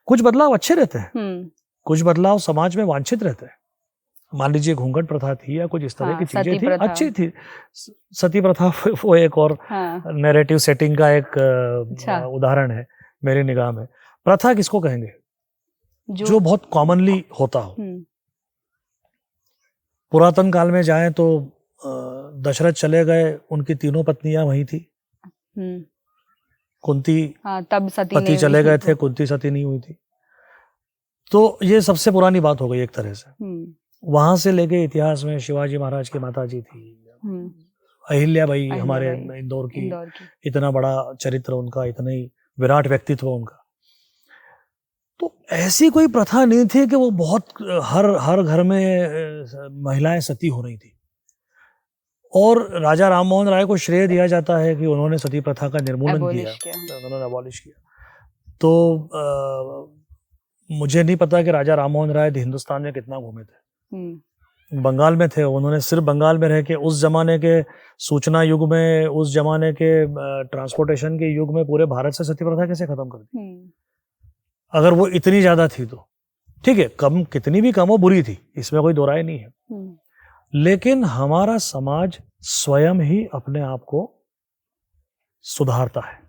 कुछ बदलाव अच्छे रहते हैं, कुछ बदलाव समाज में वांछित रहते हैं। मान लीजिए घूंघट प्रथा थी या कुछ इस तरह की चीजें थी, अच्छी थी। सती प्रथा वो एक और नैरेटिव सेटिंग का एक उदाहरण है मेरी निगाह में। प्रथा किसको कहेंगे? जो बहुत कॉमनली होता हो। पुरातन काल में जाएं तो दशरथ चले गए, उनकी तीनों पत्नियां वही थी। कुंती तब सती पति चले गए थे, कुंती सती नहीं हुई थी। तो ये सबसे पुरानी बात हो गई एक तरह से। वहां से लेके इतिहास में शिवाजी महाराज की माता जी थी, अहिल्या बाई हमारे इंदौर की, इतना बड़ा चरित्र उनका, इतना ही विराट व्यक्तित्व उनका। तो ऐसी कोई प्रथा नहीं थी कि वो बहुत हर घर में महिलाएं सती हो रही थी। और राजा राम मोहन राय को श्रेय दिया जाता है कि उन्होंने सती प्रथा का निर्मूलन किया, उन्होंने अबॉलिश किया। तो मुझे नहीं पता कि राजा राम मोहन राय हिंदुस्तान में कितना घूमे थे। बंगाल में थे, उन्होंने सिर्फ बंगाल में रह के उस जमाने के सूचना युग में, उस जमाने के ट्रांसपोर्टेशन के युग में पूरे भारत से सती प्रथा कैसे खत्म कर दी? अगर वो इतनी ज्यादा थी तो ठीक है, कम कितनी भी कम हो बुरी थी, इसमें कोई दो राय नहीं है। लेकिन हमारा समाज स्वयं ही अपने आप को सुधारता है।